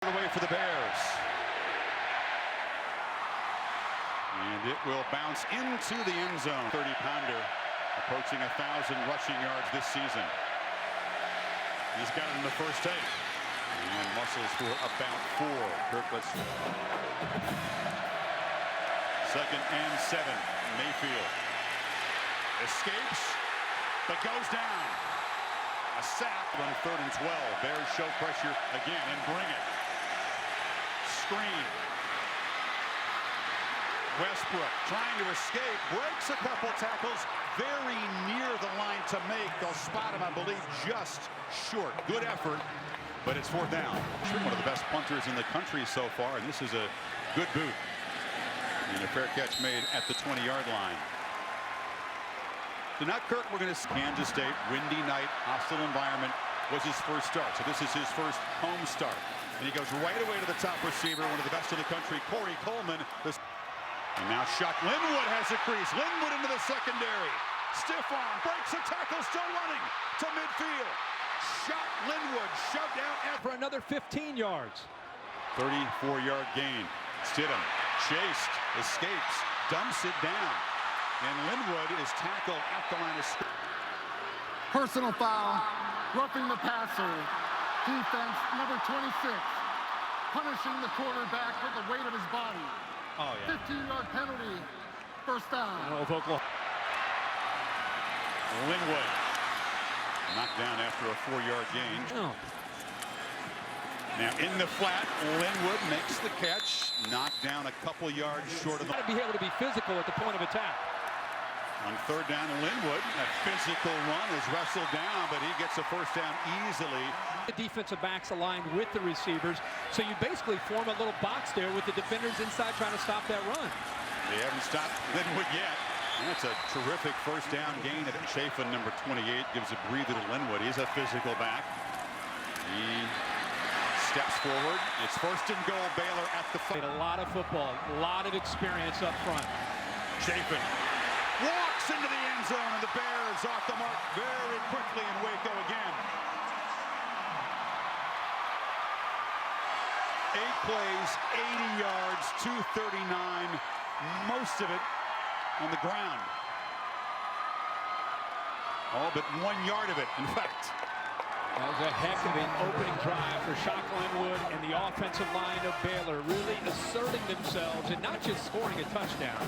Away for the Bears. And it will bounce into the end zone. 30-pounder, approaching 1,000 rushing yards this season. He's got it in the first take. And muscles for about 4. Kirklet's 2nd and 7. Mayfield escapes, but goes down. A sack on 3rd and 12. Bears show pressure again and bring it. Screen. Westbrook trying to escape, breaks a couple tackles, very near the line to make. They'll spot him, I believe, just short. Good effort, but it's 4th down. One of the best punters in the country so far, and this is a good boot. And a fair catch made at the 20-yard line. So not Kirk, we're going to Kansas State, windy night, hostile environment, was his first start. So this is his first home start. And he goes right away to the top receiver, one of the best in the country, Corey Coleman. And now Chuck Linwood has a crease. Linwood into the secondary. Stiff arm, breaks a tackle, still running to midfield. Shot Linwood, shoved out for another 15 yards. 34-yard gain. Stidham chased, escapes, dumps it down. And Linwood is tackled at the line of scrimmage. Personal foul, roughing the passer. Defense, number 26, punishing the quarterback with the weight of his body. Oh, yeah. 15-yard penalty, 1st down. Linwood knocked down after a 4-yard gain. Oh. Now in the flat, Linwood makes the catch, knocked down a couple yards short of the... Got to be able to be physical at the point of attack. On 3rd down, Linwood, a physical run, is wrestled down, but he gets a 1st down easily. The defensive backs aligned with the receivers, so you basically form a little box there with the defenders inside trying to stop that run. They haven't stopped Linwood yet. That's a terrific 1st down gain. Chafin, number 28, gives a breather to Linwood. He's a physical back. He steps forward. It's 1st and goal, Baylor at the... Played a lot of football, a lot of experience up front. Chafin walks into the end zone, and the Bears off the mark very quickly in Waco again. 8 plays, 80 yards, 239, most of it on the ground. All but 1 yard of it, in fact. That was a heck of an opening drive for Shock Linwood and the offensive line of Baylor, really asserting themselves and not just scoring a touchdown,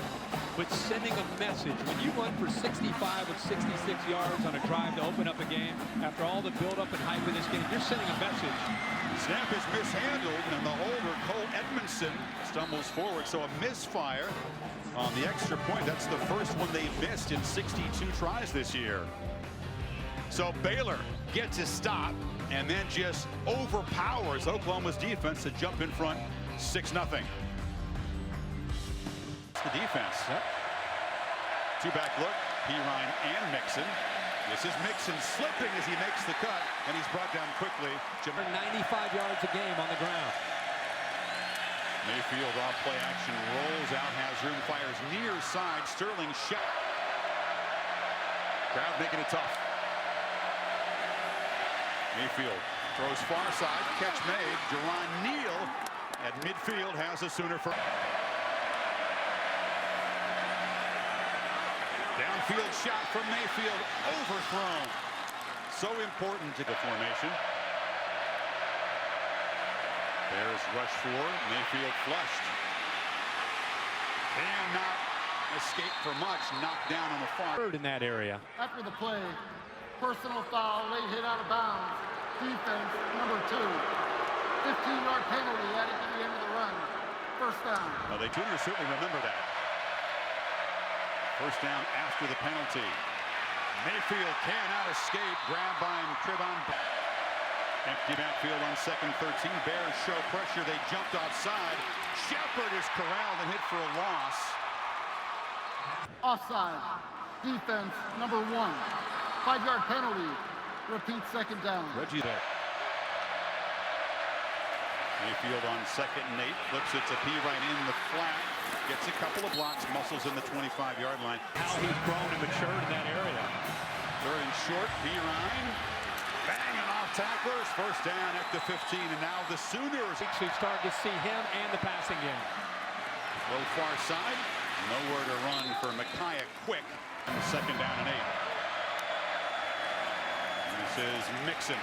but sending a message. When you run for 65 of 66 yards on a drive to open up a game, after all the build-up and hype of this game, you're sending a message. Snap is mishandled, and the holder, Cole Edmondson, stumbles forward, so a misfire on the extra point. That's the first one they missed in 62 tries this year. So Baylor gets a stop and then just overpowers Oklahoma's defense to jump in front 6-0. The defense. Yep. 2-back look, Pirine and Mixon. This is Mixon slipping as he makes the cut, and he's brought down quickly. 95 yards a game on the ground. Mayfield off play action, rolls out, has room, fires near side. Sterling shot. Crowd making it tough. Mayfield throws far side, catch made. Jerron Neal at midfield has a Sooner for. Downfield shot from Mayfield, overthrown. So important to the formation. Bears rush forward, Mayfield flushed. Cannot escape for much, knocked down on the far. In that area. After the play, personal foul, late hit out of bounds. Defense, number 2. 15-yard penalty added to the end of the run. 1st down. Well, they juniors certainly remember that. 1st down after the penalty. Mayfield cannot escape. Grabbed by Trevon. Empty backfield on 2nd 13. Bears show pressure. They jumped offside. Shepard is corralled and hit for a loss. Offside. Defense, number 1. 5-yard penalty. Repeat 2nd down. Reggie there. Mayfield on 2nd and 8. Flips it to Pirine in the flat. Gets a couple of blocks. Muscles in the 25-yard line. How he's grown and matured in that area. 3rd and short. Pirine banging off tacklers. First down at the 15, and now the Sooners. We've started to see him and the passing game. Low far side. Nowhere to run for Micaiah Quick. And second down and 8. This is Mixon.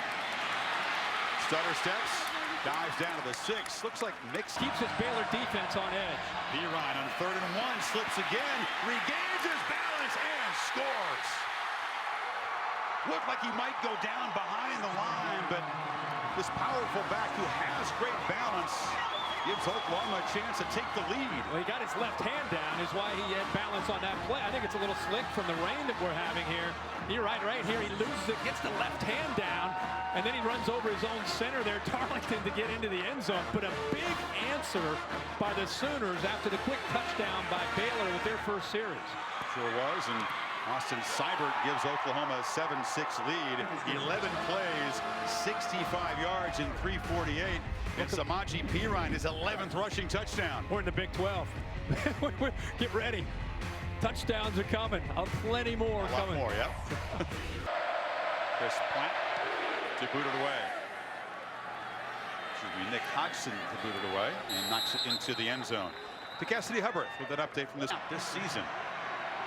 Stutter steps. Dives down to the 6. Looks like Mixon Keeps his Baylor defense on edge. Ryan on 3rd and 1. Slips again. Regains his balance and scores. Looked like he might go down behind the line, but this powerful back who has great balance gives Oklahoma a chance to take the lead. Well, he got his left hand down is why he had balance on that play. I think it's a little slick from the rain that we're having here. You're right here. He loses it, gets the left hand down, and then he runs over his own center there, Darlington, to get into the end zone. But a big answer by the Sooners after the quick touchdown by Baylor with their first series. Sure was, and Austin Seibert gives Oklahoma a 7-6 lead. 11 plays, 65 yards in 3:48. And Samaje Perine, his 11th rushing touchdown. We're in the Big 12. Get ready. Touchdowns are coming. Plenty more coming. A lot more, yep. Chris Plant to boot it away. Excuse me, Nick Hodgson to boot it away and knocks it into the end zone. To Cassidy Hubbard with an update from this season.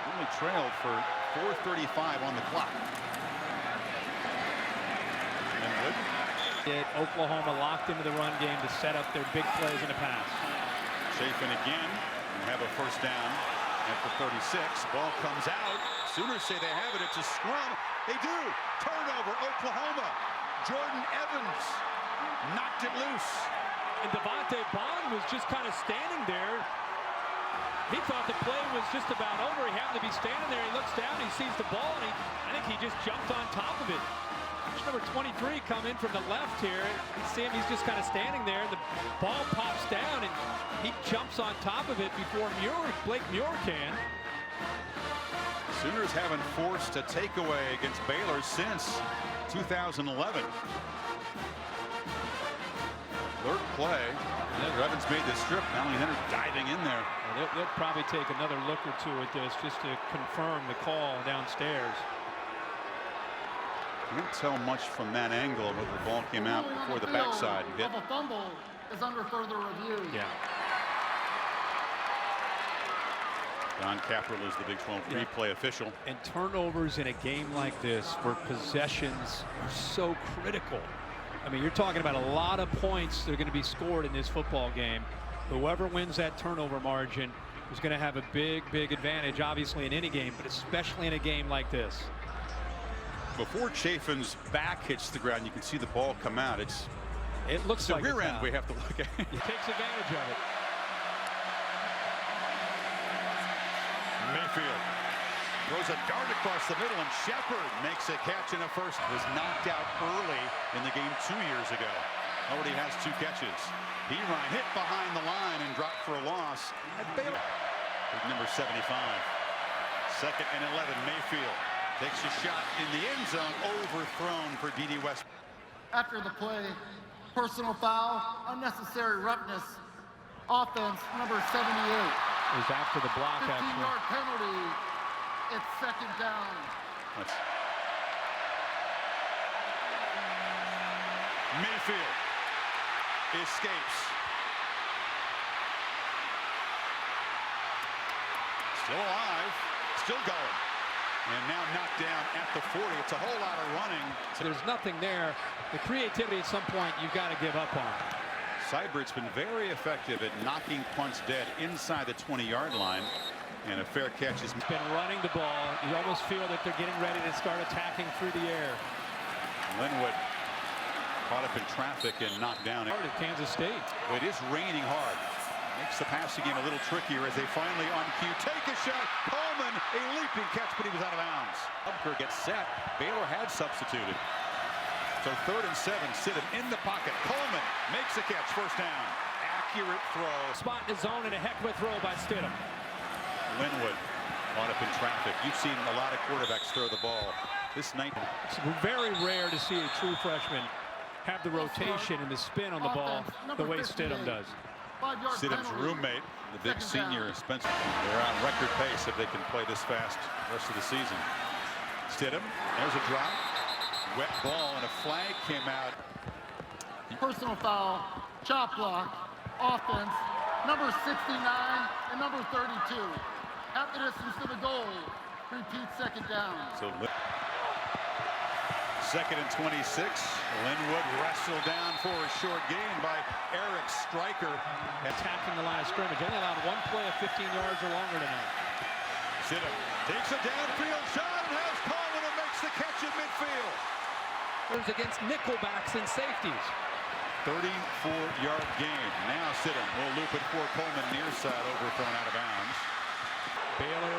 Only trailed for 4:35 on the clock. Get Oklahoma locked into the run game to set up their big plays in the pass. Chafin again and have a first down at the 36. Ball comes out. Sooners say they have it. It's a scrum. They do. Turnover, Oklahoma. Jordan Evans knocked it loose. And Devontae Bond was just kind of standing there. He thought the play was just about over. He happened to be standing there. He looks down, he sees the ball, and I think he just jumped on top of it. Number 23 come in from the left here. You see him, he's just kind of standing there. The ball pops down, and he jumps on top of it before Blake Muir can. Sooners haven't forced a takeaway against Baylor since 2011. Third play. Evans made the strip. Now Leonard diving in there. They'll probably take another look or two at this just to confirm the call downstairs. Can't tell much from that angle when the ball came out before the backside hit. A fumble is under further review. Yeah. Don Capperl is the Big 12 replay official. And turnovers in a game like this where possessions are so critical. I mean, you're talking about a lot of points that are going to be scored in this football game. Whoever wins that turnover margin is going to have a big advantage, obviously, in any game, but especially in a game like this. Before Chafin's back hits the ground, you can see the ball come out. It looks like the rear end we have to look at. He takes advantage of it. Mayfield throws a dart across the middle, and Shepard makes a catch in a first. Was knocked out early in the game 2 years ago. Already has 2 catches. Perine hit behind the line and dropped for a loss at Baylor. Number 75. 2nd and 11. Mayfield takes a shot in the end zone, overthrown for D.D. West. After the play, personal foul, unnecessary roughness, offense, number 78. Is after the block, 15-yard penalty. It's 2nd down. Mayfield escapes. Still alive, still going. And now knocked down at the 40. It's a whole lot of running. So there's nothing there. The creativity at some point you've got to give up on. Seibert's been very effective at knocking punts dead inside the 20-yard line. And a fair catch has been running the ball. You almost feel that they're getting ready to start attacking through the air. Linwood caught up in traffic and knocked down. Hard at Kansas State. It is raining hard. Makes the passing game a little trickier as they finally on cue take a shot. Coleman, a leaping catch, but he was out of bounds. Upker gets set. Baylor had substituted. So 3rd and 7. Stidham in the pocket. Coleman makes a catch. First down. Accurate throw. Spot in the zone and a heck of a throw by Stidham. Linwood caught up in traffic. You've seen a lot of quarterbacks throw the ball. This night. It's very rare to see a true freshman have the rotation and the spin on the ball the way Stidham does. Stidham's roommate, the big senior, Spencer. They're on record pace if they can play this fast the rest of the season. Stidham, there's a drop. Wet ball and a flag came out. Personal foul, chop block, offense, number 69 and number 32. At the distance to the goal. Repeat second down. So second and 26. Linwood wrestled down for a short gain by Eric Stryker. Attacking the line of scrimmage. Only allowed one play of 15 yards or longer tonight. Stidham takes a downfield shot and has Coleman who makes the catch in midfield. There's against nickelbacks and safeties. 34-yard gain. Now Stidham will loop it for Coleman near side, overthrown out of bounds. Baylor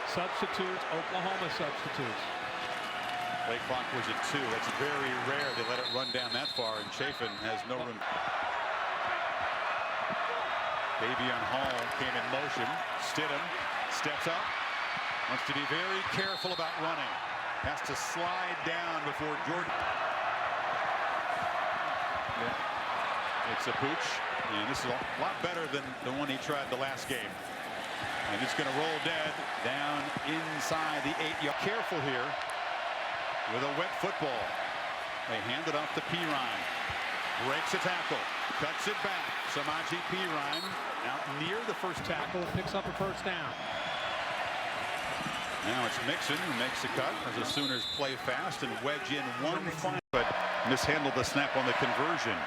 substitutes, Oklahoma substitutes. Play clock was at 2. That's very rare they let it run down that far, and Chafin has no room. Davion Hall came in motion. Stidham steps up. Wants to be very careful about running. Has to slide down before Jordan. Yeah. It's a pooch, and this is a lot better than the one he tried the last game. And it's going to roll dead down inside the 8-yard. Careful here with a wet football. They hand it off to Pirine. Breaks a tackle. Cuts it back. Samaje Pirine out near the first tackle. Picks up a first down. Now it's Mixon who makes the cut as the Sooners play fast and wedge in one final. But mishandled the snap on the conversion.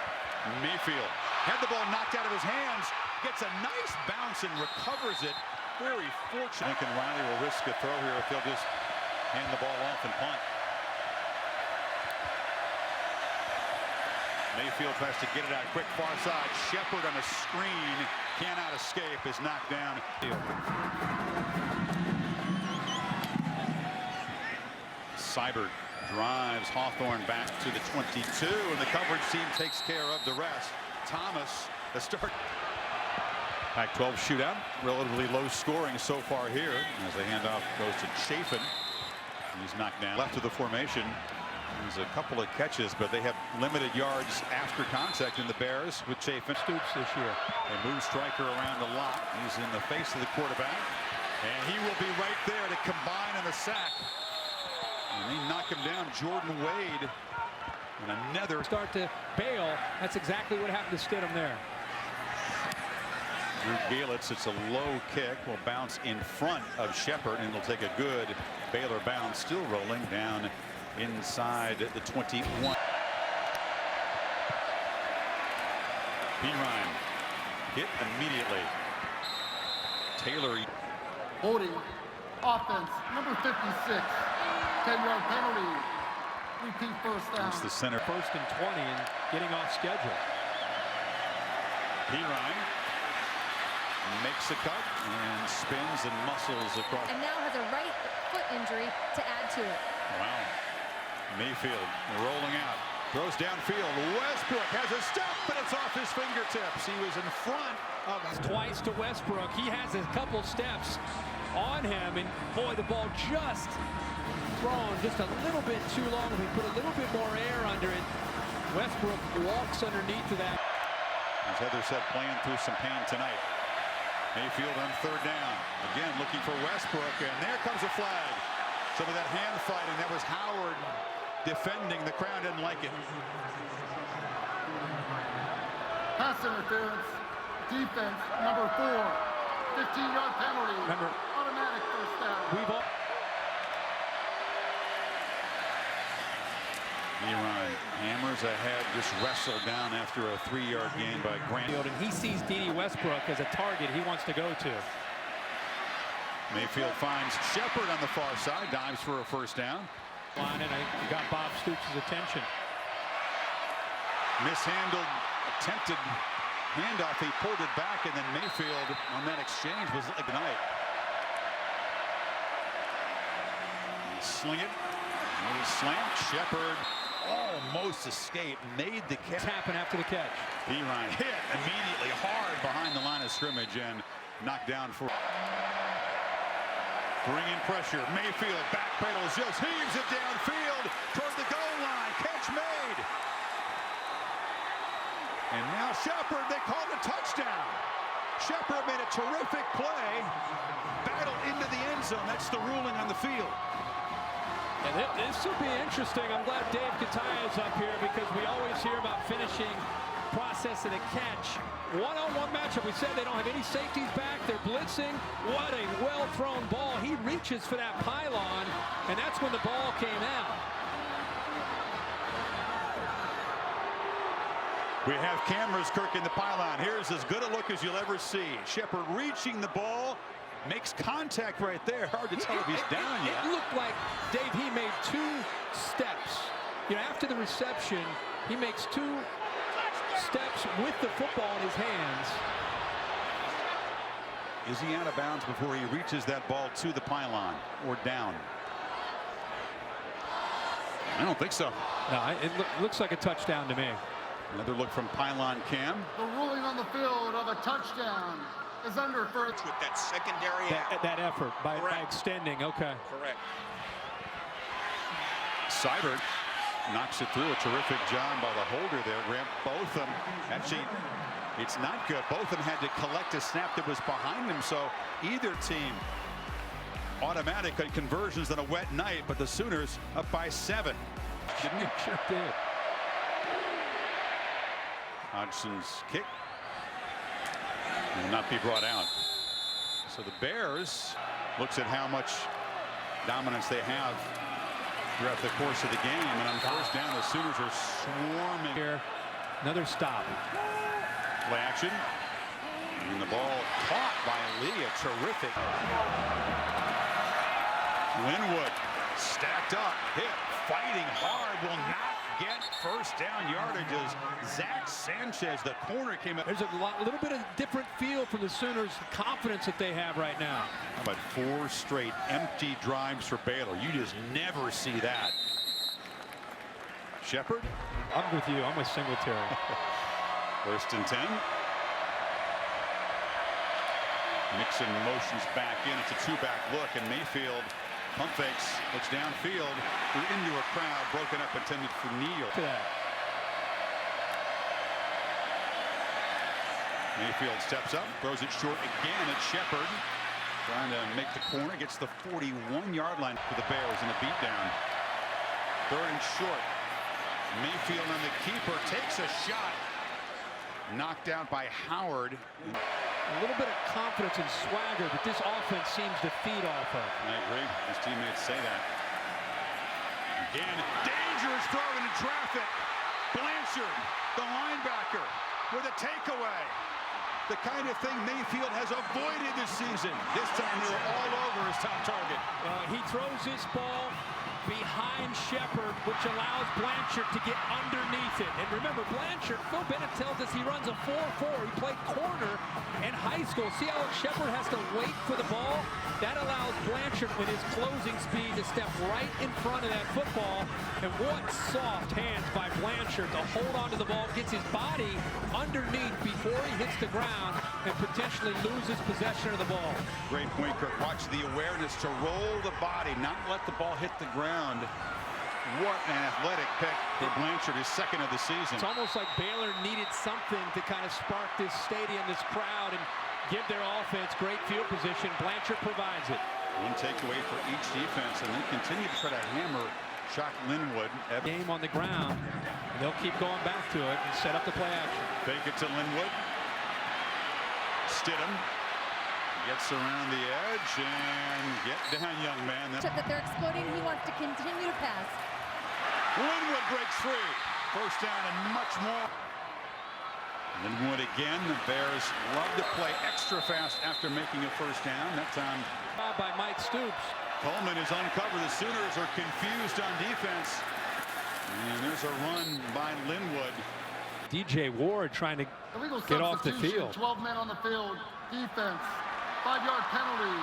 Mayfield had the ball knocked out of his hands. Gets a nice bounce and recovers it. Very fortunate. Lincoln Riley will risk a throw here if they'll just hand the ball off and punt. Mayfield tries to get it out quick far side. Shepard on a screen. Cannot escape. Is knocked down. Seibert drives Hawthorne back to the 22, and the coverage team takes care of the rest. Thomas, the start. Pac-12 shootout, relatively low scoring so far here as the handoff goes to Chafin. He's knocked down. Left of the formation. There's a couple of catches, but they have limited yards after contact in the Bears with Chafin. Stoops this year. They move Stryker around a lot. He's in the face of the quarterback, and he will be right there to combine in the sack. And they knock him down. Jordan Wade and another Start to bail. That's exactly what happened to Stidham there. Drew Galitz, it's a low kick, will bounce in front of Shepard, and it'll take a good Baylor bounce. Still rolling down inside the 21. Pirine hit immediately. Taylor. Holding, offense, number 56. 10-yard penalty. Repeat first down. It's the center. First and 20 and getting off schedule. Pirine makes a cut and spins and muscles across. And now has a right foot injury to add to it. Wow. Mayfield rolling out. Throws downfield. Westbrook has a step, but it's off his fingertips. He was in front of Twice to Westbrook. He has a couple steps on him, and boy, the ball just thrown just a little bit too long. We put a little bit more air under it. Westbrook walks underneath to that. As Heather said, playing through some pain tonight. Mayfield on third down. Again, looking for Westbrook, and there comes a flag. Some of that hand fighting. That was Howard defending. The crowd didn't like it. Pass interference. Defense, number 4. 15-yard penalty. Remember, automatic first down. we've all Pirine hammers ahead, just wrestled down after a 3-yard gain by Grant. and he sees Dede Westbrook as a target he wants to go to. Mayfield finds Shepard on the far side, dives for a first down. Line, and I got Bob Stoops' attention. Mishandled, attempted handoff. He pulled it back, and then Mayfield on that exchange was like a night. Sling it. No slam. Shepard almost escaped. Made the catch. Happen after the catch. Pirine hit immediately hard behind the line of scrimmage and knocked down for. Bringing pressure. Mayfield backpedals, just heaves it downfield toward the goal line. Catch made. And now Shepard, they called a touchdown. Shepard made a terrific play. Battle into the end zone. That's the ruling on the field. And this will be interesting. I'm glad Dave Kataya is up here because we always hear about finishing, processing a catch. One-on-one matchup. We said they don't have any safeties back. They're blitzing. What a well-thrown ball. He reaches for that pylon, and that's when the ball came out. We have cameras, Kirk, in the pylon. Here's as good a look as you'll ever see. Shepard reaching the ball, makes contact right there. Hard to tell if he's down yet. It looked like, Dave, he made 2 steps. You know, after the reception, he makes 2 steps with the football in his hands. Is he out of bounds before he reaches that ball to the pylon or down? I don't think so. No, it looks like a touchdown to me. Another look from pylon cam. The ruling on the field of a touchdown is under first. With that secondary that effort by extending. Okay. Correct. Seibert knocks it through. A terrific job by the holder there. Graham, both of them. Actually, it's not good. Both of them had to collect a snap that was behind them. So either team automatic on conversions on a wet night, but the Sooners up by 7. Sure did. Hodgson's kick will not be brought out. So the Bears looks at how much dominance they have throughout the course of the game. And on first down, the Sooners are swarming. Here, another stop. Play action. And the ball caught by Lee. A terrific. Linwood stacked up, hit, fighting hard, will not get first down yardage as Zach Sanchez, the corner, came up. There's a little bit of different feel from the Sooners' confidence that they have right now. How about 4 straight empty drives for Baylor? You just never see that. Shepard. I'm with you. I'm with Singletary. First and 10. Mixon motions back in. It's a 2-back look, and Mayfield pump fakes, looks downfield, threw into a crowd, broken up, intended for Neal. Mayfield steps up, throws it short again at Shepard, trying to make the corner, gets the 41-yard line for the Bears in a beatdown. 3rd and short. Mayfield on the keeper, takes a shot, knocked out by Howard. A little bit of confidence and swagger that this offense seems to feed off of. I agree. His teammates say that. Again, dangerous throw into traffic. Blanchard, the linebacker, with a takeaway. The kind of thing Mayfield has avoided this season. This time they were all over his top target. He throws this ball behind Shepard, which allows Blanchard to get underneath it. And remember, Blanchard, Phil Bennett tells us he runs a 4-4. He played corner in high school. See how Shepard has to wait for the ball? That allows Blanchard, with his closing speed, to step right in front of that football. And what soft hands by Blanchard to hold onto the ball, gets his body underneath before he hits the ground and potentially loses possession of the ball. Great point, Kirk. Watch the awareness to roll the body, not let the ball hit the ground. What an athletic pick for Blanchard, his 2nd of the season. It's almost like Baylor needed something to kind of spark this stadium, this crowd, and give their offense great field position. Blanchard provides it. One takeaway for each defense, and they continue to try to hammer Shock Linwood. Game on the ground, and they'll keep going back to it and set up the play action. Fake it to Linwood. Stidham gets around the edge and get down, young man. That they're exploding. He wants to continue to pass. Linwood breaks free. First down and much more. Linwood again. The Bears love to play extra fast after making a first down. That time By Mike Stoops. Coleman is uncovered. The Sooners are confused on defense. And there's a run by Linwood. DJ Ward trying to get off the field. 12 men on the field. Defense. 5-yard penalty.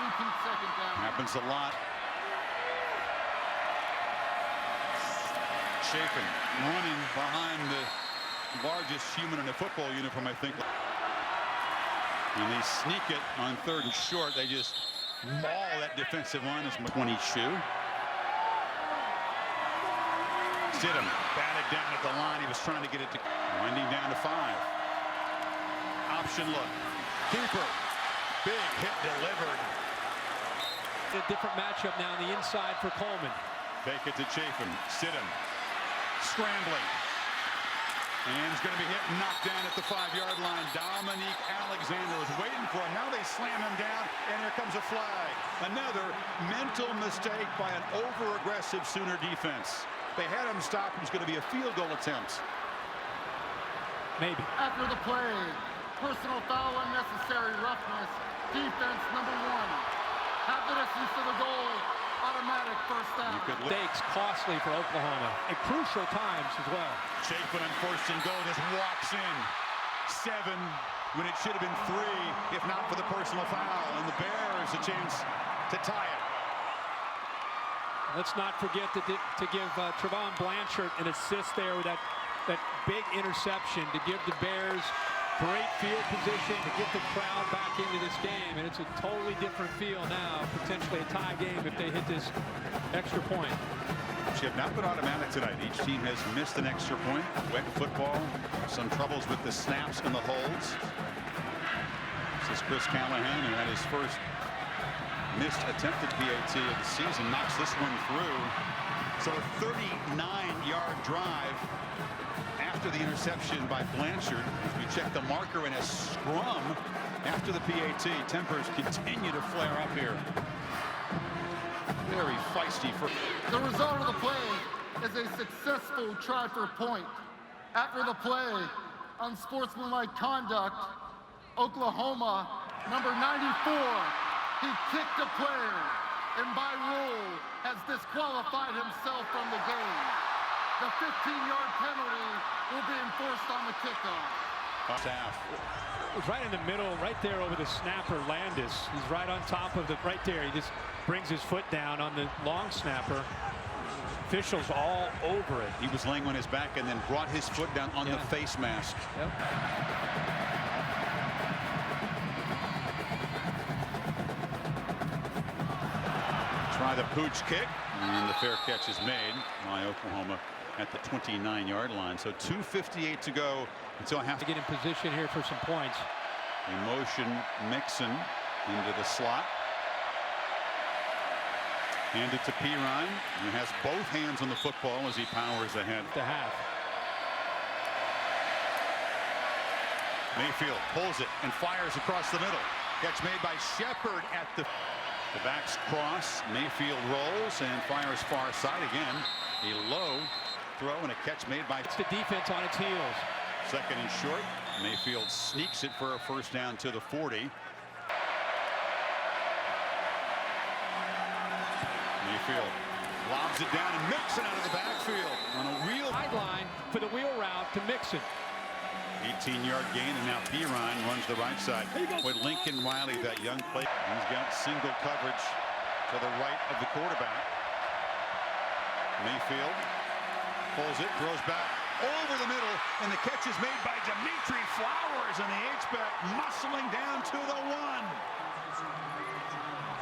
2nd down. Happens a lot. Chafin running behind the largest human in a football uniform, I think. And they sneak it on 3rd and short. They just maul that defensive line as 22. Stidham batted down at the line. He was trying to get it to winding down to 5. Option look. Keeper. Big hit delivered. A different matchup now on the inside for Coleman. Baker to Chafin. Stidham scrambling. And he's going to be hit and knocked down at the 5-yard line. Dominique Alexander was waiting for him. Now they slam him down, and here comes a flag. Another mental mistake by an over-aggressive Sooner defense. They had him stop. It was going to be a field goal attempt. Maybe. After the play, personal foul, unnecessary roughness, defense number 1. Half the distance to the goal, automatic first down. Mistakes costly for Oklahoma at crucial times as well. Chafin on 1st and goal just walks in. 7 when it should have been 3 if not for the personal foul. And the Bears a chance to tie it. Let's not forget to give Trevon Blanchard an assist there with that big interception to give the Bears great field position to get the crowd back into this game. And it's a totally different feel now, potentially a tie game if they hit this extra point. Which have not been automatic tonight. Each team has missed an extra point. Wet football, some troubles with the snaps and the holds. This is Chris Callahan, who had his first missed attempted PAT of the season, knocks this one through. So a 39-yard drive after the interception by Blanchard. As we check the marker in a scrum after the PAT. Tempers continue to flare up here. Very feisty. The result of the play is a successful try for a point. After the play, unsportsmanlike conduct, Oklahoma, number 94, he kicked a player and by rule has disqualified himself from the game. The 15-yard penalty will be enforced on the kickoff. It was right in the middle, right there over the snapper, Landis. He's right on top of the, right there. He just brings his foot down on the long snapper. Officials all over it. He was laying on his back and then brought his foot down on the face mask. Yep. Try the pooch kick, and the fair catch is made by Oklahoma at the 29-yard line. So 2:58 to go until half. To get in position here for some points. In motion, Mixon into the slot. Handed to Pirine, who has both hands on the football as he powers ahead. The half. Mayfield pulls it and fires across the middle. Catch made by Shepard at the backs cross. Mayfield rolls and fires far side again. A low throw and a catch made by. It's the defense on its heels. 2nd and short. Mayfield sneaks it for a first down to the 40. Mayfield lobs it down and Mixon out of the backfield on a wheel. Sideline for the wheel route to Mixon. 18-yard gain, and now Pirine runs the right side. With Lincoln Riley, that young player, he's got single coverage to the right of the quarterback. Mayfield pulls it, throws back over the middle, and the catch is made by Dimitri Flowers, and the H-back muscling down to the 1.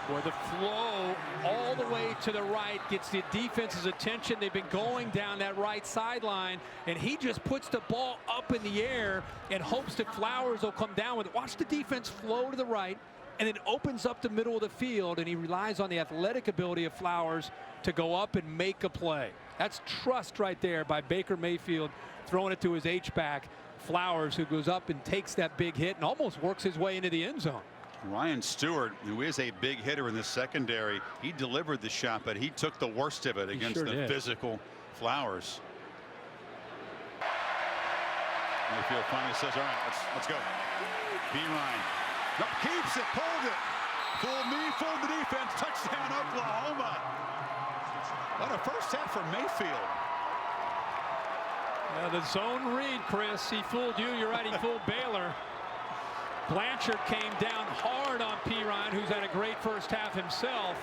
Where the flow all the way to the right gets the defense's attention. They've been going down that right sideline, and he just puts the ball up in the air and hopes that Flowers will come down with it. Watch the defense flow to the right, and then opens up the middle of the field, and he relies on the athletic ability of Flowers to go up and make a play. That's trust right there by Baker Mayfield, throwing it to his H-back, Flowers, who goes up and takes that big hit and almost works his way into the end zone. Ryan Stewart, who is a big hitter in the secondary, he delivered the shot, but he took the worst of it against the physical Flowers. Mayfield finally says, all right, let's go. Pirine keeps it, pulled it. Fool me, fool the defense. Touchdown, Oklahoma. What a first half for Mayfield. The zone read, Chris. He fooled you. You're right. He fooled Baylor. Blanchard came down hard on Pirine, who's had a great first half himself.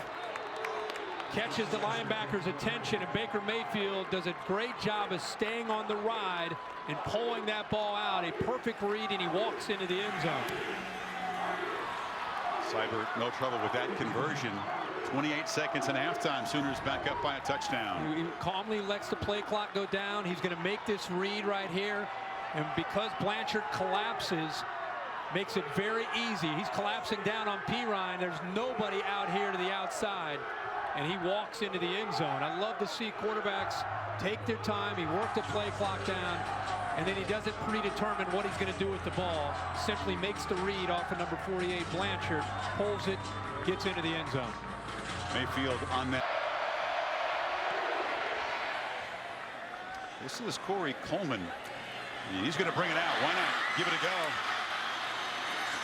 Catches the linebacker's attention, and Baker Mayfield does a great job of staying on the ride and pulling that ball out. A perfect read, and he walks into the end zone. Seibert, no trouble with that conversion. 28 seconds in halftime. Sooners back up by a touchdown. He calmly lets the play clock go down. He's going to make this read right here. And because Blanchard collapses, makes it very easy. He's collapsing down on Pirine. There's nobody out here to the outside, and he walks into the end zone. I love to see quarterbacks take their time. He worked the play clock down, and then he doesn't predetermine what he's going to do with the ball. Simply makes the read off of number 48, Blanchard, pulls it, gets into the end zone. Mayfield on that. This is Corey Coleman. He's going to bring it out. Why not? Give it a go.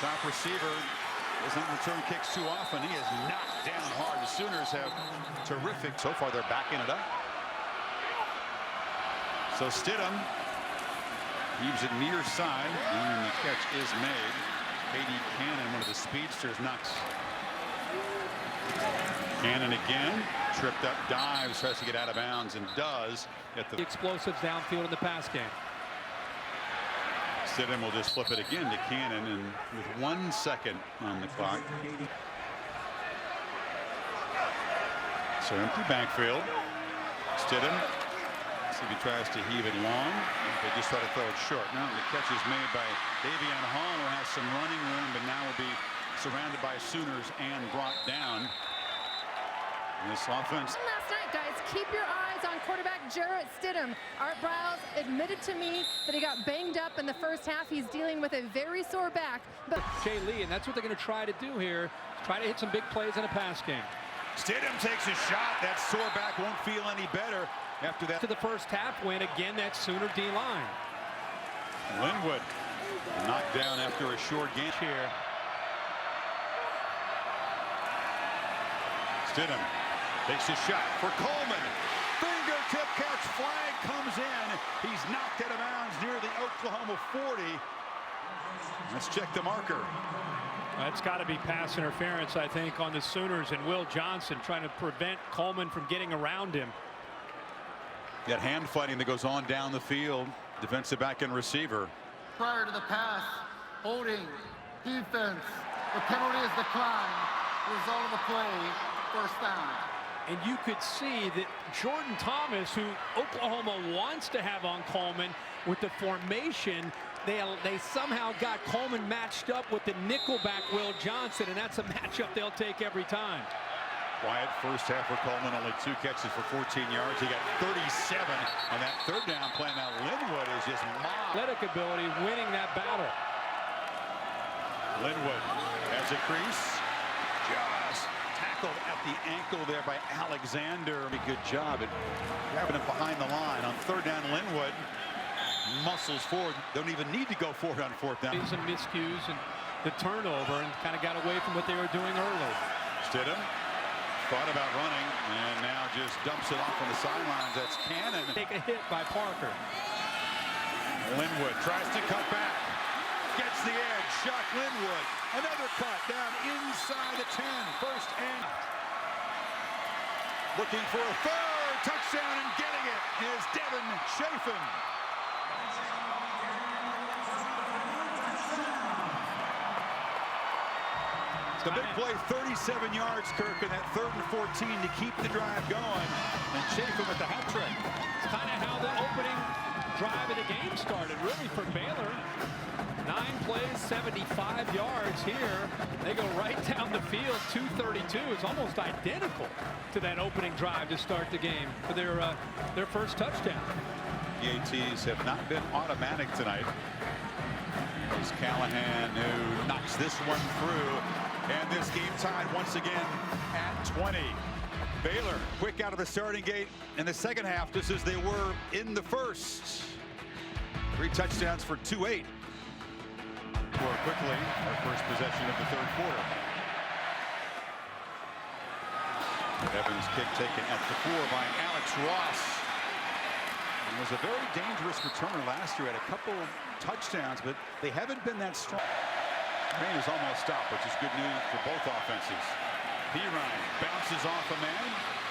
The top receiver doesn't return kicks too often. He is knocked down hard. The Sooners have terrific. So far, they're backing it up. So Stidham heaves it near side, and the catch is made. K.D. Cannon, one of the speedsters, knocks. Cannon again, tripped up, dives, tries to get out of bounds, and does get the explosives downfield in the pass game. Stidham will just flip it again to Cannon, and with 1 second on the clock. So empty backfield. Stidham, see if he tries to heave it long. They just try to throw it short. Now the catch is made by Davion Hall, who has some running room, but now will be surrounded by Sooners and brought down. And this offense. Last night, guys, keep your eyes on quarterback Jarrett Stidham. Art Briles admitted to me that he got banged up in the first half. He's dealing with a very sore back. But Jay Lee, and that's what they're going to try to do here. Try to hit some big plays in a pass game. Stidham takes a shot. That sore back won't feel any better after that. To the first half win, again, that Sooner D-line. Linwood knocked down after a short game here. Stidham takes a shot for Coleman. Fingertip catch, flag comes in. He's knocked out of bounds near the Oklahoma 40. Let's check the marker. It's got to be pass interference, I think, on the Sooners, and Will Johnson trying to prevent Coleman from getting around him. That hand fighting that goes on down the field. Defensive back and receiver. Prior to the pass, holding, defense, the penalty is declined. Result of the play, first down. And you could see that Jordan Thomas, who Oklahoma wants to have on Coleman, with the formation, they somehow got Coleman matched up with the nickelback Will Johnson, and that's a matchup they'll take every time. Quiet first half for Coleman, only 2 catches for 14 yards. He got 37 on that third down play. Now Linwood is just athletic ability winning that battle. Linwood has a crease. Just tackled at the ankle there by Alexander. A good job at grabbing him behind the line. On third down, Linwood muscles forward. Don't even need to go forward on fourth down. Some miscues and the turnover, and kind of got away from what they were doing early. Stidham thought about running and now just dumps it off on the sidelines. That's Cannon. Take a hit by Parker. Linwood tries to cut back. Gets the edge. Shot Linwood. Another cut down inside the 10. First and looking for a third touchdown, and getting it is Devin Chafin. The big play, 37 yards, Kirk, and that 3rd and 14 to keep the drive going. And Chafin with the hat trick. It's kind of how the opening drive of the game started, really, for Baylor. 9 plays, 75 yards here. They go right down the field. 2:32 is almost identical to that opening drive to start the game for their first touchdown. The ATs have not been automatic tonight. It's Callahan who knocks this one through. And this game tied once again at 20. Baylor quick out of the starting gate in the second half, just as they were in the first. 3 touchdowns for 2-8. Score quickly, our first possession of the third quarter. Evans' kick taken at the 4 by Alex Ross. He was a very dangerous returner last year, had a couple touchdowns, but they haven't been that strong. Rain is almost stopped, which is good news for both offenses. Pirine bounces off a man,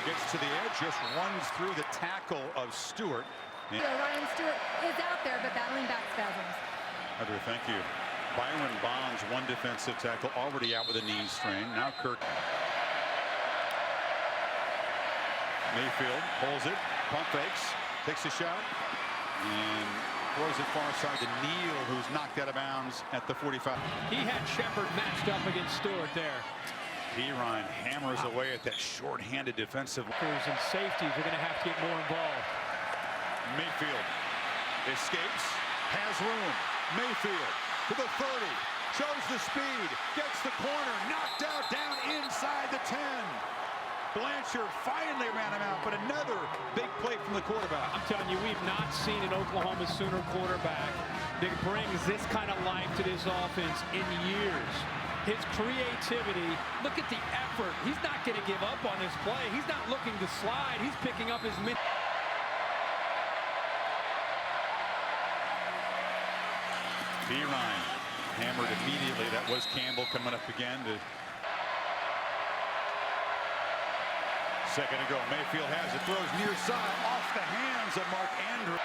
gets to the edge, just runs through the tackle of Stewart. Ryan Stewart is out there, but battling back spasms. Heather, thank you. Byron Bonds, 1 defensive tackle, already out with a knee strain. Now Kirk. Mayfield pulls it, pump fakes, takes a shot, and Throws it far side to Neal, who's knocked out of bounds at the 45. He had Shepard matched up against Stewart there. Perine hammers away at that short-handed defensive. And safeties are going to have to get more involved. Mayfield escapes, has room. Mayfield to the 30, shows the speed, gets the corner, knocked out down inside the 10. Blanchard finally ran him out, but another big play from the quarterback. I'm telling you, we've not seen an Oklahoma Sooner quarterback that brings this kind of life to this offense in years. His creativity, look at the effort. He's not going to give up on this play. He's not looking to slide. He's picking up his mid. Perine hammered immediately. That was Campbell coming up again to second to go. Mayfield has it, throws near side off the hands of Mark Andrews.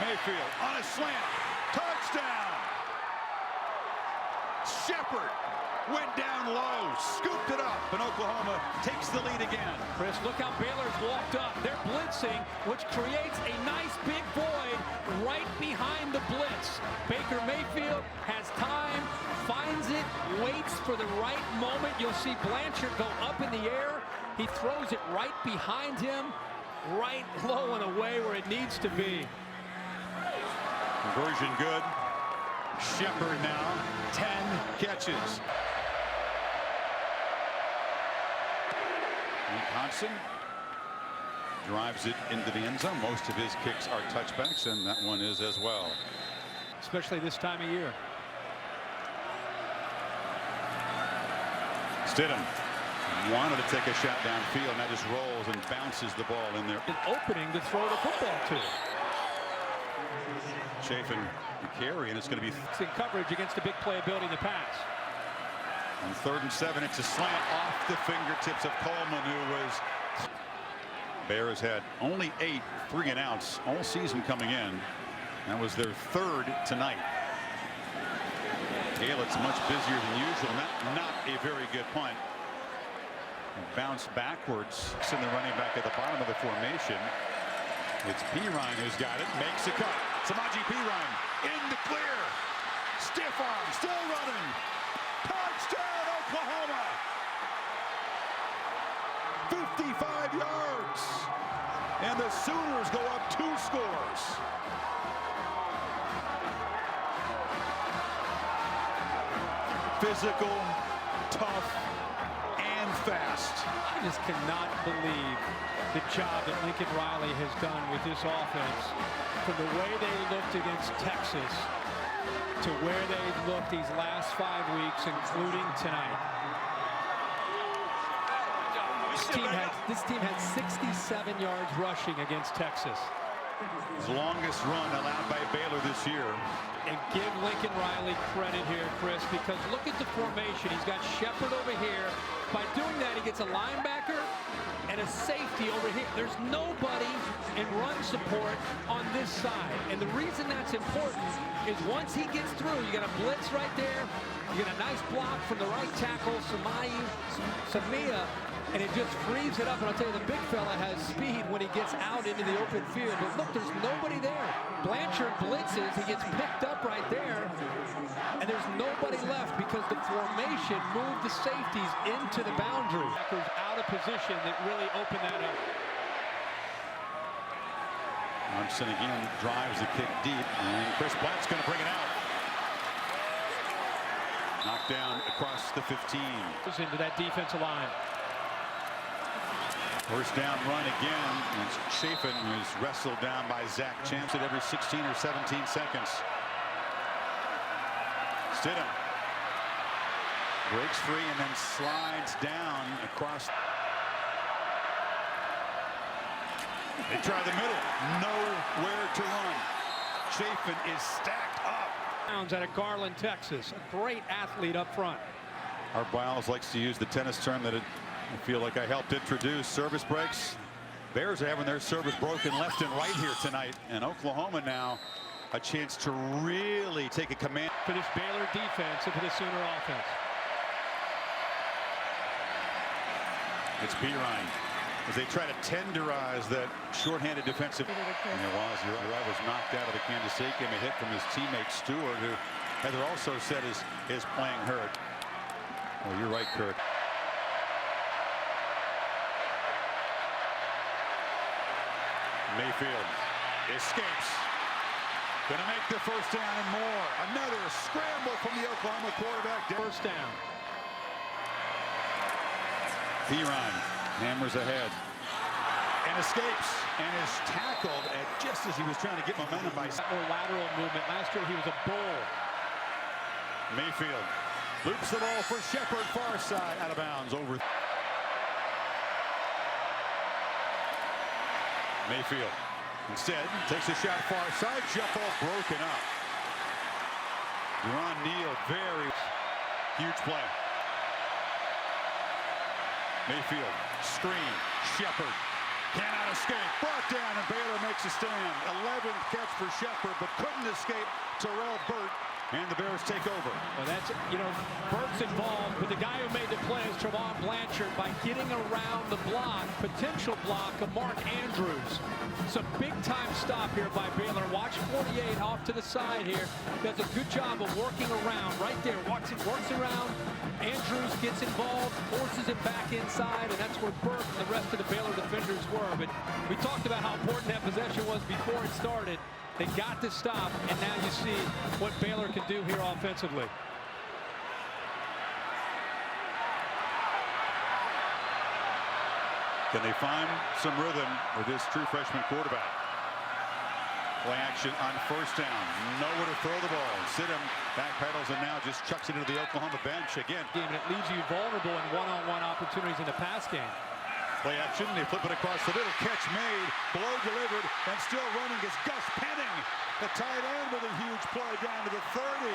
Mayfield on a slant, touchdown. Shepard went down low, scooped it up, and Oklahoma takes the lead again. Chris, look how Baylor's walked up. They're blitzing, which creates a nice big void right behind the blitz. Baker Mayfield has time, finds it, waits for the right moment. You'll see Blanchard go up in the air. He throws it right behind him, right low and away where it needs to be. Conversion good. Shepard now, 10 catches. Wisconsin drives it into the end zone. Most of his kicks are touchbacks, and that one is as well. Especially this time of year. Stidham wanted to take a shot downfield, and that just rolls and bounces the ball in there. An opening to throw the football to. Chafin the carry, and it's going to be in coverage against the big playability in the pass. on 3rd and 7. It's a slant off the fingertips of Coleman, who was. Bears had only 8 3-and-outs all season coming in. That was their 3rd tonight. Gaillett's much busier than usual. Not a very good punt. Bounce backwards. Send the running back at the bottom of the formation. It's Perine who's got it. Makes a cut. Samaje Perine in the clear. Stiff arm. Still running. Touchdown, Oklahoma. 55 yards. And the Sooners go up 2 scores. Physical, tough, and fast. I just cannot believe the job that Lincoln Riley has done with this offense. From the way they looked against Texas to where they've looked these last 5 weeks, including tonight. This team had 67 yards rushing against Texas. His longest run allowed by Baylor this year. And give Lincoln Riley credit here, Chris, because look at the formation. He's got Shepard over here. By doing that, he gets a linebacker and a safety over here. There's nobody in run support on this side. And the reason that's important is once he gets through, you got a blitz right there. You get a nice block from the right tackle, Samia, and it just frees it up. And I'll tell you, the big fella has speed when he gets out into the open field. But look, there's nobody there. Blanchard blitzes. He gets picked up right there. And there's nobody left because the formation moved the safeties into the boundary. Backers out of position that really opened that up. Thompson again drives the kick deep, and Chris Blatt's going to bring it out. Knocked down across the 15. Goes into that defensive line. First down run again. It's Chafin, who's wrestled down by Zach Chancellor every 16 or 17 seconds. Stidham breaks free and then slides down across. They try the middle. Nowhere to run. Chafin is stacked up. Out of Garland, Texas. A great athlete up front. Art Briles likes to use the tennis term that I feel like I helped introduce. Service breaks. Bears are having their service broken left and right here tonight. And Oklahoma now a chance to really take a command. For this Baylor defense and for the Sooner offense. It's Perine. as they try to tenderize that shorthanded defensive. And it was, was knocked out of the Kansas State game. A hit from his teammate Stewart, who Heather also said is playing hurt. Well, you're right, Kurt. Mayfield escapes. Gonna make the first down and more. Another scramble from the Oklahoma quarterback. First down. Theron hammers ahead and escapes and is tackled at just as he was trying to get momentum by more lateral movement. Last year he was a bull. Mayfield loops the ball for Shepard, far side, out of bounds over. Mayfield instead takes a shot far side. Jump ball broken up. Ron Neal, very huge play. Mayfield screen. Shepard cannot escape. Brought down and Baylor makes a stand. 11th catch for Shepard, but couldn't escape Terrell Burt. And the Bears take over. Well, that's, Burt's involved, but the guy who made the play is Trevon Blanchard by getting around the block, potential block of Mark Andrews. It's a big-time stop here by Baylor. Watch 48 off to the side here. Does a good job of working around right there. Works around. Andrews gets involved, forces it back inside, and that's where Burt and the rest of the Baylor defenders were. But we talked about how important that possession was before it started. They got to stop, and now you see what Baylor can do here offensively. Can they find some rhythm with this true freshman quarterback? Play action on first down. Nowhere to throw the ball. Stidham backpedals and now just chucks it into the Oklahoma bench again. And it leaves you vulnerable in one-on-one opportunities in the pass game. Play action, they flip it across the middle, catch made, blow delivered, and still running is Gus Penning, the tight end with a huge play down to the 30.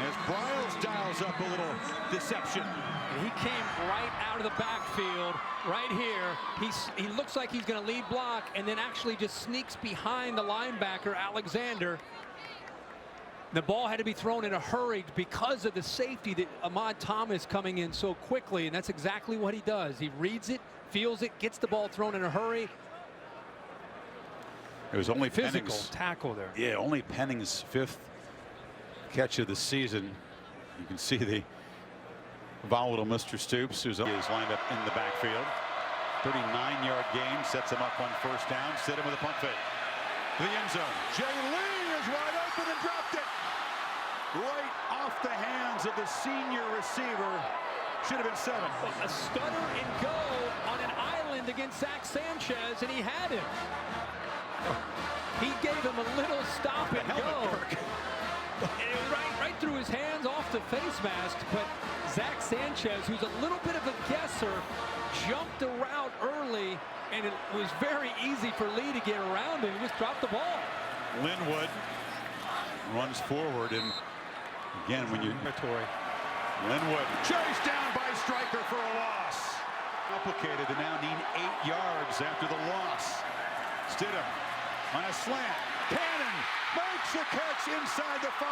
As Briles dials up a little deception. And he came right out of the backfield, right here. He looks like he's going to lead block, and then actually just sneaks behind the linebacker, Alexander. The ball had to be thrown in a hurry because of the safety that Ahmad Thomas coming in so quickly, and that's exactly what he does. He reads it, feels it, gets the ball thrown in a hurry. It was only physical Penning's tackle there. Yeah, only Penning's 5th catch of the season. You can see the volatile Mr. Stoops, who's lined up in the backfield. 39-yard gain sets him up on first down. Stidham with a punt fake to the end zone. Jay Lee is wide open and dropped it right off the hands of the senior receiver. Should have been 7. A stutter and go on an island against Zach Sanchez, and he had him. He gave him a little stop and go. And it was right through his hands off the face mask, but Zach Sanchez, who's a little bit of a guesser, jumped the route early, and it was very easy for Lee to get around him. He just dropped the ball. Linwood runs forward, and again, when you Linwood chased down by Stryker for a loss. Complicated to now need 8 yards after the loss. Stidham on a slant. Cannon makes the catch inside the 5.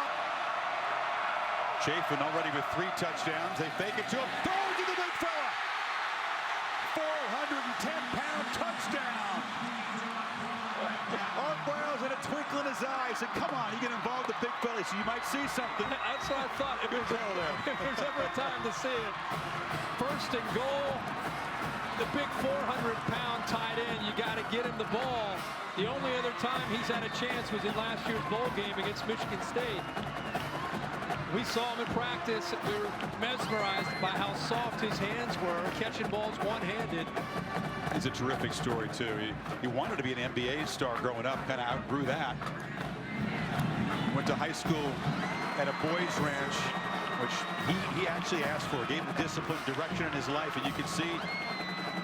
Chafin already with 3 touchdowns. They fake it to him. Throw to the big fella. 410-pound touchdown. Art Briles had a twinkle in his eyes. And come on, you get involved with big fella, so you might see something. That's what I thought. If there's ever a time to see it. First and goal. The big 400-pound tight end, you got to get him the ball. The only other time he's had a chance was in last year's bowl game against Michigan State. We saw him in practice. We were mesmerized by how soft his hands were, catching balls one-handed. It's a terrific story, too. He wanted to be an NBA star growing up, kind of outgrew that. Went to high school at a boys' ranch, which he actually asked for. Gave him discipline, direction in his life, and you can see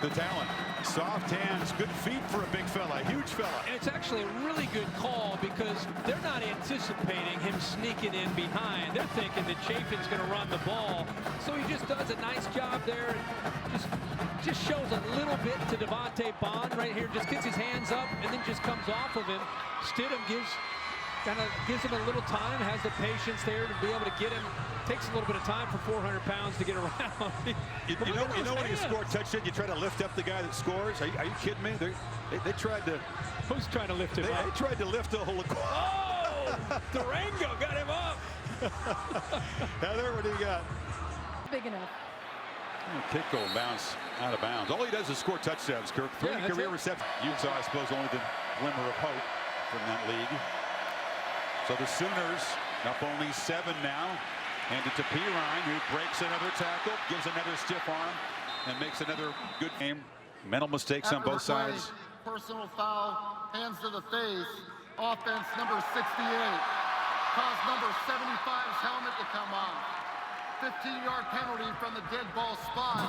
the talent. Soft hands, good feet for a big fella, a huge fella. And it's actually a really good call because they're not anticipating him sneaking in behind. They're thinking that Chafin's going to run the ball. So he just does a nice job there. Just shows a little bit to Devontae Bond right here. Just gets his hands up and then just comes off of him. Stidham gives kind of gives him a little time, has the patience there to be able to get him. Takes a little bit of time for 400 pounds to get around. you know when you score a touchdown, you try to lift up the guy that scores? Are you kidding me? They tried to. Who's trying to lift him up? They tried to lift a whole. Oh! Durango got him up. Heather, what do you got? Big enough. Kick goal bounce out of bounds. All he does is score touchdowns, Kirk. 3 career receptions. Utah, I suppose, only the glimmer of hope from that league. So the Sooners up only 7 now. Hand it to Pirine, who breaks another tackle, gives another stiff arm, and makes another good game. Mental mistakes on both sides. Personal foul, hands to the face. Offense number 68. Caused number 75's helmet to come off. 15-yard penalty from the dead ball spot.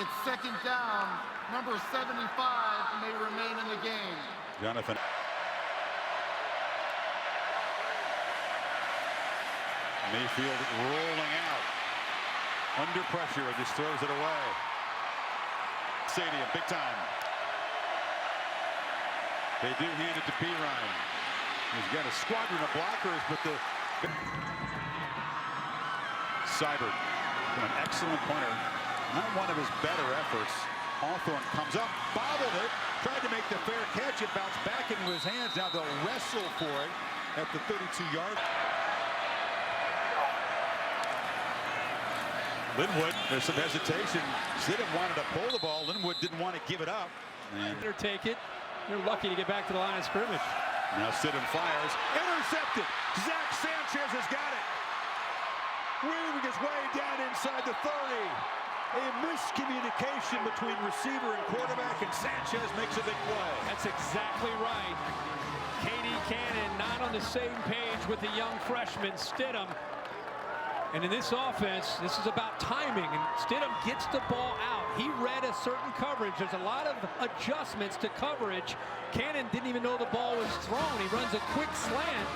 It's second down. Number 75 may remain in the game. Jonathan. Mayfield rolling out. Under pressure and just throws it away. Stadium, big time. They do hand it to Pirine. He's got a squadron of blockers, but the Seibert, an excellent punter. Not one of his better efforts. Hawthorne comes up, bobbled it, tried to make the fair catch. It bounced back into his hands. Now they'll wrestle for it at the 32-yard. Linwood, there's some hesitation. Stidham wanted to pull the ball. Linwood didn't want to give it up. And They're take it. They're lucky to get back to the line of scrimmage. now Stidham fires. Intercepted. Zach Sanchez has got it. Weaving his way down inside the 30. A miscommunication between receiver and quarterback, and Sanchez makes a big play. That's exactly right. Katie Cannon not on the same page with the young freshman Stidham. And in this offense, this is about timing, and Stidham gets the ball out. He read a certain coverage. There's a lot of adjustments to coverage. Cannon didn't even know the ball was thrown. He runs a quick slant,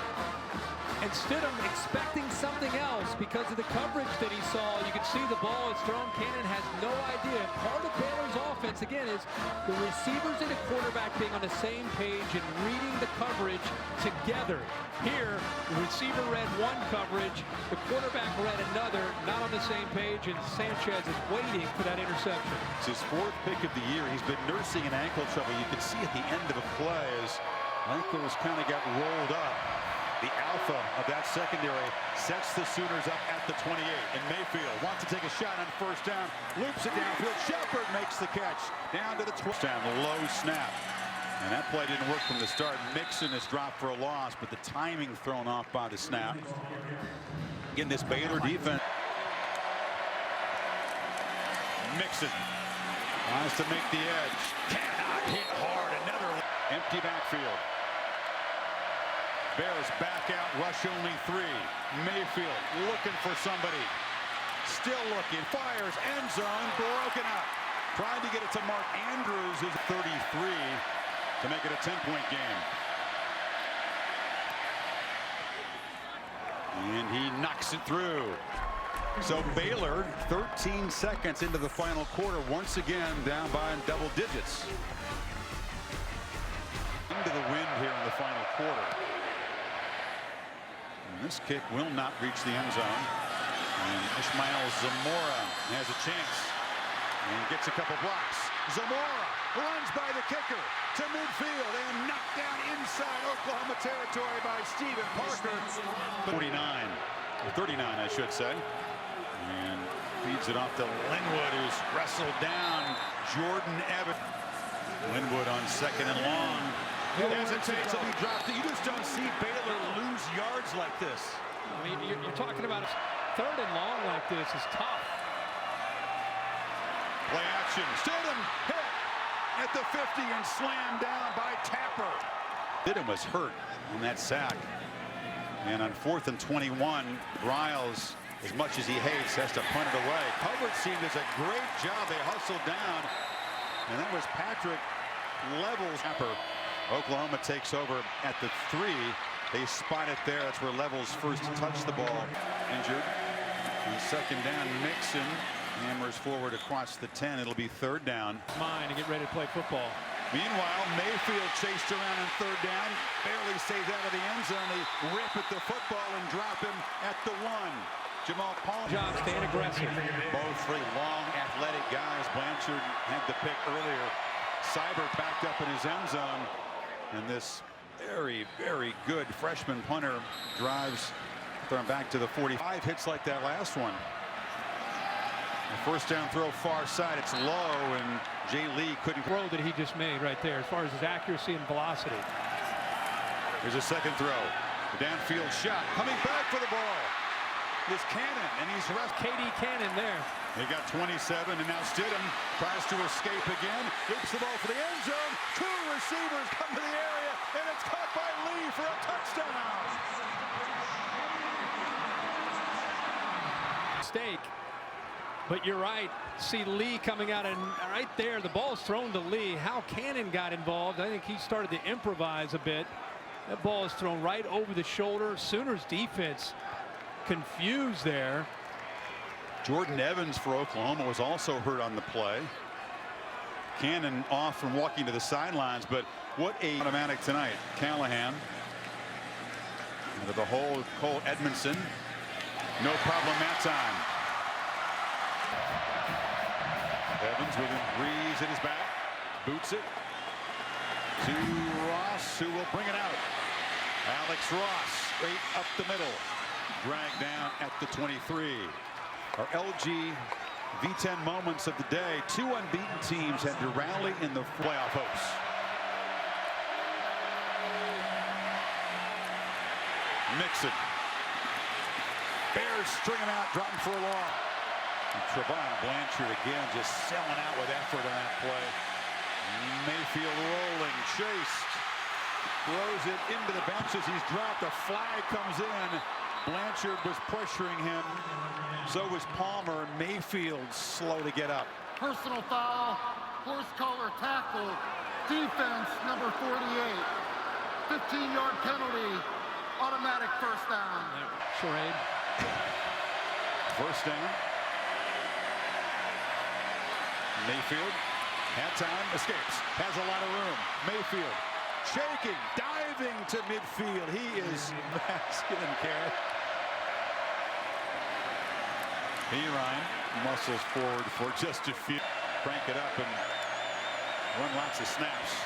and Stidham expecting something else because of the coverage that he saw. You can see the ball is thrown. Cannon has no idea. Part of Baylor's offense, again, is the receivers and the quarterback being on the same page and reading the coverage together. Here, the receiver read one coverage, the quarterback read another, not on the same page, and Sanchez is waiting for that interception. It's his 4th pick of the year. He's been nursing an ankle trouble. You can see at the end of a play as ankles kind of got rolled up. The alpha of that secondary sets the Sooners up at the 28. And Mayfield wants to take a shot on first down. Loops it downfield. Shepard makes the catch. Down to the 12. Down, low snap. And that play didn't work from the start. Mixon is dropped for a loss, but the timing thrown off by the snap. Again, this Baylor defense. Mixon tries to make the edge. Cannot hit hard. Another empty backfield. Bears back out, rush only 3. Mayfield looking for somebody. Still looking, fires, end zone, broken up. Trying to get it to Mark Andrews, who's 33, to make it a 10-point game. And he knocks it through. So Baylor, 13 seconds into the final quarter, once again down by double digits. Into the wind here in the final quarter. And this kick will not reach the end zone. And Ishmael Zamora has a chance and gets a couple blocks. Zamora runs by the kicker to midfield and knocked down inside Oklahoma territory by Stephen Parker. 49, or 39, I should say. And feeds it off to Linwood, who's wrestled down Jordan Evans. Linwood on second and long. Hesitates to be dropped. You just don't see Baylor lose yards like this. I mean, you're talking about third and long like this is tough. Play action. Stidham hit at the 50 and slammed down by Tapper. Stidham was hurt on that sack. And on 4th and 21, Briles, as much as he hates, has to punt it away. Coverage team does a great job. They hustled down. And that was Patrick Levels. Oklahoma takes over at the 3. They spot it there. That's where Levels first touched the ball. Injured. And second down, Mixon hammers forward across the 10. It'll be third down. Mine to get ready to play football. Meanwhile, Mayfield chased around on third down, barely saved out of the end zone. They rip at the football and drop him at the 1. Jamal Palmer. Job staying aggressive. Both three long, athletic guys. Blanchard had the pick earlier. Seibert backed up in his end zone. And this very, very good freshman punter drives them back to the 45. Hits like that last one. The first down throw far side. It's low, and Jay Lee couldn't. Throw that he just made right there as far as his accuracy and velocity. Here's a second throw. The downfield shot. Coming back for the ball is Cannon, and he's KD Cannon there. He got 27, and now Stidham tries to escape again. Loops the ball for the end zone. 2 receivers come to the area, and it's caught by Lee for a touchdown. Mistake. But you're right. See Lee coming out, and right there, the ball's thrown to Lee. How Cannon got involved, I think he started to improvise a bit. That ball is thrown right over the shoulder. Sooners defense confused there. Jordan Evans for Oklahoma was also hurt on the play. Cannon off from walking to the sidelines, but what a automatic tonight. Callahan into the hole. Cole Edmondson, no problem that time. Evans with Breeze at his back, boots it to Ross, who will bring it out. Alex Ross straight up the middle, dragged down at the 23. Our LG V10 moments of the day. 2 unbeaten teams had to rally in the playoff hopes. Mixon. Bears string him out, drop him for a loss. And Trevon Blanchard again just selling out with effort on that play. Mayfield rolling, chased, throws it into the benches. He's dropped. A flag comes in. Blanchard was pressuring him. So was Palmer. Mayfield slow to get up. Personal foul, horse collar tackle, defense number 48. 15-yard penalty, automatic first down. Charade. First down. Mayfield had time, escapes, has a lot of room. Mayfield shaking, diving to midfield. He is masculine care. Ryan muscles forward for just a few. Crank it up and run lots of snaps.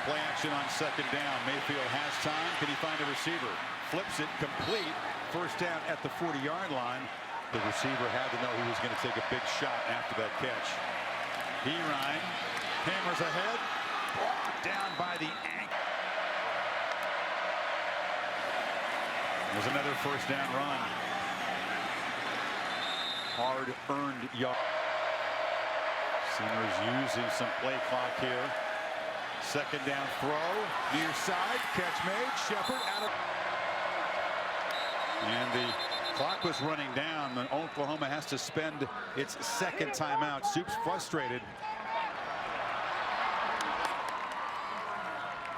Play action on second down. Mayfield has time. Can he find a receiver? Flips it complete. First down at the 40-yard line. The receiver had to know he was going to take a big shot after that catch. Ryan hammers ahead, brought down by the ankle. There's another first down run. Hard-earned yard. Sooners using some play clock here. Second down throw, near side, catch made. Shepard out of. And the clock was running down, and Oklahoma has to spend its second timeout. Stoops frustrated.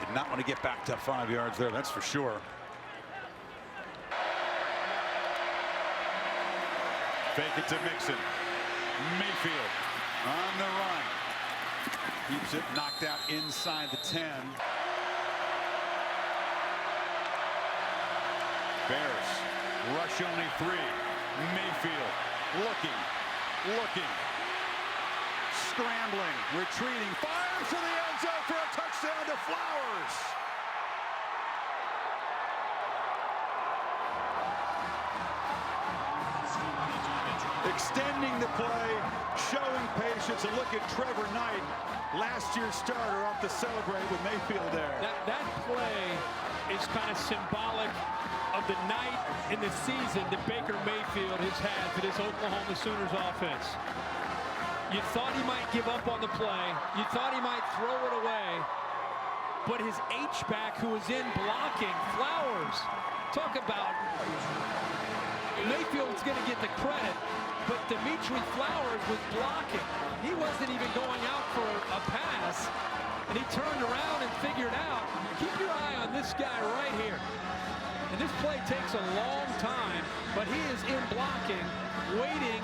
Did not want to get back to 5 yards there, that's for sure. Fake it to Mixon. Mayfield on the run. Keeps it knocked out inside the 10. Bears rush only 3. Mayfield looking, scrambling, retreating, fires to the end zone for a touchdown to Flowers. Extending the play, showing patience. And look at Trevor Knight, last year's starter, off to celebrate with Mayfield there. That play is kind of symbolic of the night in the season that Baker Mayfield has had for this Oklahoma Sooners offense. You thought he might give up on the play. You thought he might throw it away. But his H-back, who was in blocking, Flowers, talk about Mayfield's going to get the credit, but Dimitri Flowers was blocking. He wasn't even going out for a pass, and he turned around and figured out, keep your eye on this guy right here. And This play takes a long time, but he is in blocking, waiting.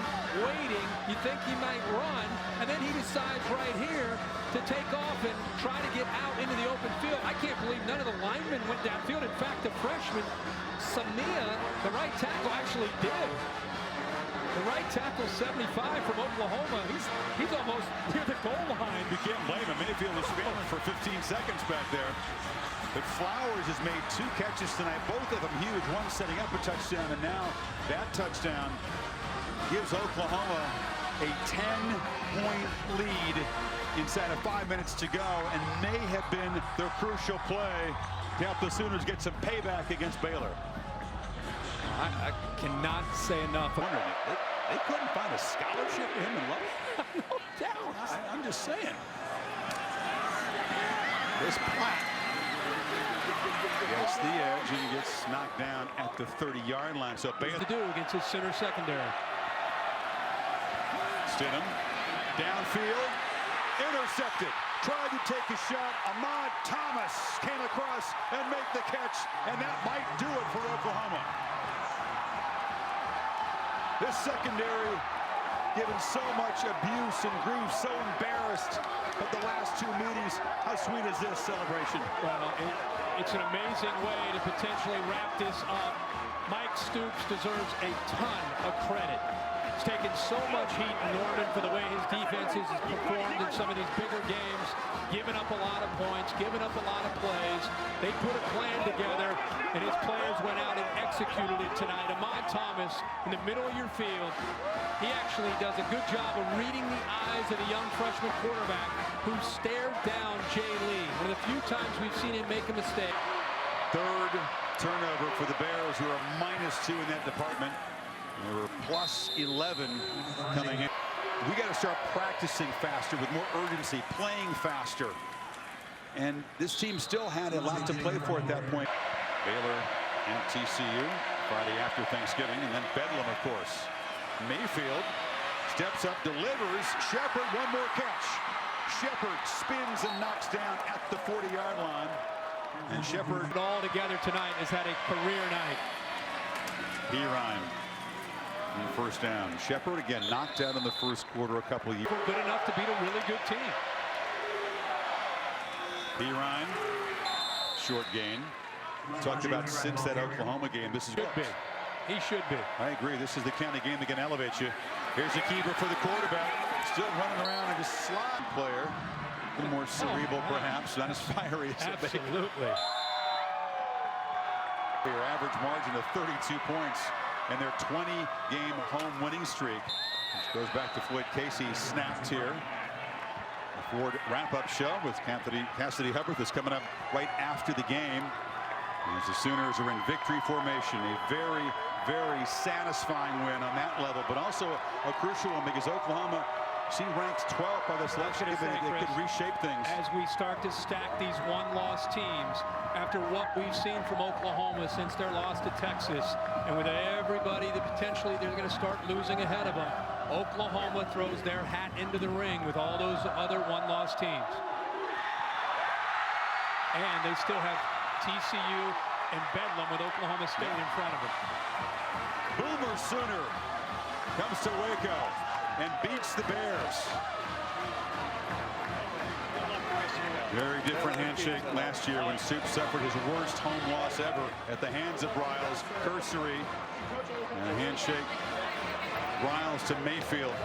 You think he might run, and then he decides right here to take off and try to get out into the open field. I can't believe none of the linemen went downfield. In fact, the freshman, Samia, the right tackle, actually did. The right tackle, 75 from Oklahoma. He's almost near the goal line. You can't blame him. Mayfield was failing for 15 seconds back there. But Flowers has made 2 catches tonight, both of them huge. One setting up a touchdown, and now that touchdown gives Oklahoma a 10-point lead inside of 5 minutes to go, and may have been their crucial play to help the Sooners get some payback against Baylor. I cannot say enough. They couldn't find a scholarship for him in Love. No doubt. I'm just saying. This Platt gets the edge and he gets knocked down at the 30-yard line. So Baylor to do against his center secondary. Stidham downfield, intercepted. Tried to take a shot. Ahmad Thomas came across and made the catch, and that might do it for Oklahoma. This secondary given so much abuse and grief, so embarrassed at the last 2 meetings. How sweet is this celebration? Well, it's an amazing way to potentially wrap this up. Mike Stoops deserves a ton of credit. He's taken so much heat in Norman for the way his defenses has performed in some of these bigger games, giving up a lot of points, giving up a lot of plays. They put a plan together, and his players went out and executed it tonight. Ahmad Thomas in the middle of your field, he actually does a good job of reading the eyes of the young freshman quarterback who stared down Jay Lee. One of the few times we've seen him make a mistake. Third turnover for the Bears, who are -2 in that department. They were +11 coming in. We got to start practicing faster with more urgency, playing faster. And this team still had a lot to play for at that point. Baylor and TCU Friday after Thanksgiving, and then Bedlam, of course. Mayfield steps up, delivers. Shepard, one more catch. Shepard spins and knocks down at the 40-yard line. And Shepard all together tonight has had a career night. Perine. First down. Shepard again knocked out in the first quarter a couple of years. Good enough to beat a really good team. Perine, short gain. Talked about since that Oklahoma game. This is should be. He should be. I agree. This is the kind of game that can elevate you. Here's a keeper for the quarterback. Still running around and just slot player. A little more cerebral, perhaps. Not as fiery as absolutely. Their average margin of 32 points. And their 20-game home winning streak, which goes back to Floyd Casey, snapped here. The Ford wrap-up show with Cassidy Hubbard is coming up right after the game. As the Sooners are in victory formation, a very, very satisfying win on that level, but also a crucial one because Oklahoma, she ranks 12th by the selection committee. They could reshape things. As we start to stack these one-loss teams, after what we've seen from Oklahoma since their loss to Texas, and with everybody that potentially they're going to start losing ahead of them, Oklahoma throws their hat into the ring with all those other one-loss teams. And they still have TCU and Bedlam with Oklahoma State in front of them. Boomer Sooner comes to Waco and beats the Bears. Very different handshake last year when Stoops suffered his worst home loss ever at the hands of Briles. Cursory and a handshake. Briles to Mayfield.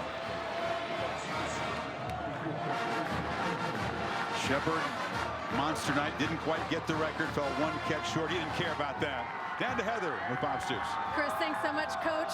Shepard, monster night, didn't quite get the record, fell one catch short. He didn't care about that. Down to Heather with Bob Stoops. Chris, thanks so much, Coach.